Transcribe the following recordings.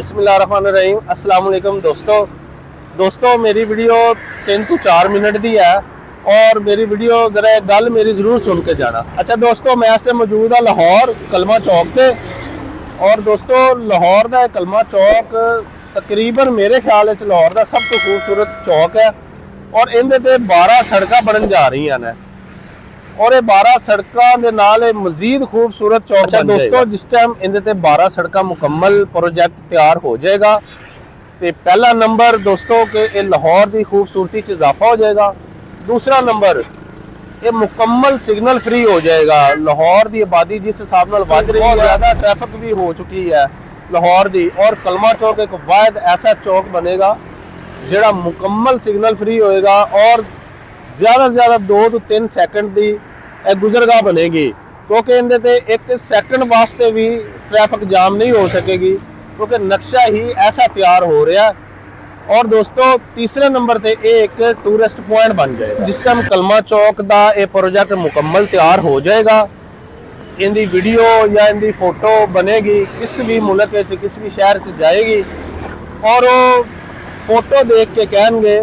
बिस्मिल्लाहिर्रहमानिर्रहीम अस्सलाम वालेकुम दोस्तों मेरी वीडियो 3 ਤੋਂ 4 मिनट दी है और मेरी वीडियो जरा गल मेरी जरूर सुन के जाना। अच्छा दोस्तों, मैं इस मौजूद हाँ लाहौर कलमा चौक से और दोस्तों लाहौर का कलमा चौक तकरीबन मेरे ख्याल लाहौर का सब तो खूबसूरत चौक है और इनके 12 सड़क बनन जा रही हैं और ये 12 सड़कों के नाल मजीद खूबसूरत चौक। अच्छा दोस्तों, जिस टाइम इनके 12 सड़क मुकम्मल प्रोजेक्ट तैयार हो जाएगा तो पहला नंबर दोस्तों के ये लाहौर की खूबसूरती च इजाफा हो जाएगा। दूसरा नंबर ये मुकम्मल सिग्नल फ्री हो जाएगा। लाहौर की आबादी जिस हिसाब नाल वध रही है, ज़्यादा ट्रैफिक भी हो चुकी है लाहौर की, और कलमा चौक एक वाहिद ऐसा चौक बनेगा जिहड़ा मुकम्मल सिग्नल फ्री होएगा और ज़्यादा से ज़्यादा 2 ਤੋਂ 3 सेकंड की गुजरगाह बनेगी, क्योंकि इनके 1 सेकंड वास्ते भी ट्रैफिक जाम नहीं हो सकेगी क्योंकि नक्शा ही ऐसा तैयार हो रहा है। और दोस्तों तीसरे नंबर पे एक टूरिस्ट पॉइंट बन जाएगा। जिस टाइम कलमा चौक का ये प्रोजेक्ट मुकम्मल तैयार हो जाएगा, इनकी वीडियो या इनकी फोटो बनेगी, किसी भी मुल्क किसी भी शहर च जाएगी और वो फोटो देख के कहेंगे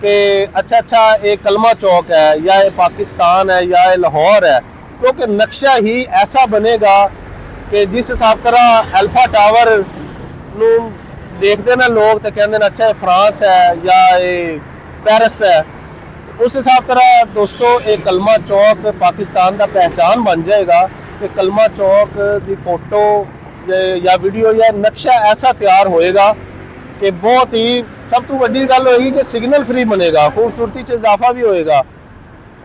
कि अच्छा ये कलमा चौक है या ये पाकिस्तान है या ये लाहौर है, क्योंकि नक्शा ही ऐसा बनेगा कि जिस हिसाब तरह अल्फा टावर नू देखते ना लोग तो कहते हैं अच्छा ये फ्रांस है या ये पेरिस है, उस हिसाब तरह दोस्तों एक कलमा चौक पाकिस्तान का पहचान बन जाएगा कि कलमा चौक की फोटो या वीडियो या नक्शा ऐसा तैयार होएगा कि बहुत ही सब तो बड़ी गल होगी कि सिग्नल फ्री बनेगा, खूबसूरती से इजाफा भी होएगा।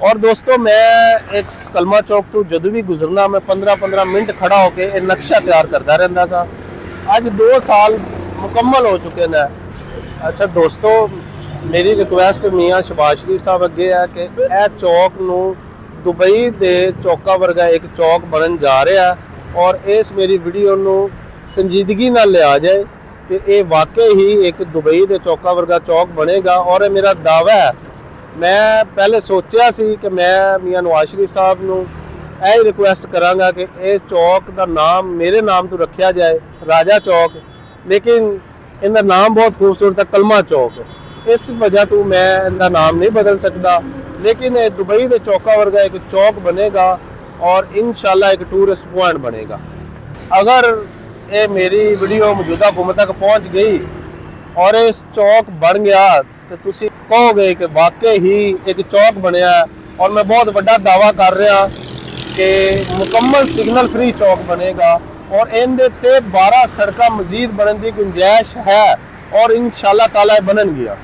और दोस्तों मैं एक कलमा चौक तो जदों भी गुजरना मैं 15-15 मिनट खड़ा होकर नक्शा तैयार करता रहता सा। अज 2 साल मुकम्मल हो चुके हैं। अच्छा दोस्तों, मेरी रिक्वेस्ट मियाँ शहबाज शरीफ साहब अगे है कि यह चौक नू दुबई के चौका वर्गा एक चौक बनन जा रहा है और इस मेरी वीडियो नू संजीदगी नाल लिया जाए कि ये वाकई ही एक दुबई के चौका वर्गा चौक बनेगा। और मेरा दावा है, मैं पहले सोचा सी कि मैं मियाँ नवाज शरीफ साहब नू यही रिक्वेस्ट करांगा कि इस चौक का नाम मेरे नाम तो रखा जाए राजा चौक, लेकिन इनका नाम बहुत खूबसूरत है कलमा चौक, इस वजह तो मैं इनका नाम नहीं बदल सकता। लेकिन ये दुबई के चौका वर्गा एक चौक बनेगा और इंशाल्लाह एक टूरिस्ट पॉइंट बनेगा। अगर ये मेरी वीडियो मौजूदा हुकूमत तक पहुँच गई और इस चौक बन गया तो तुसी कहोगे कि वाकई ही एक चौक बनया। और मैं बहुत बड़ा दावा कर रहा कि मुकम्मल सिग्नल फ्री चौक बनेगा और इनके 12 सड़क मजीद बनने की गुंजाइश है और इंशाल्लाह ताला बनन गया।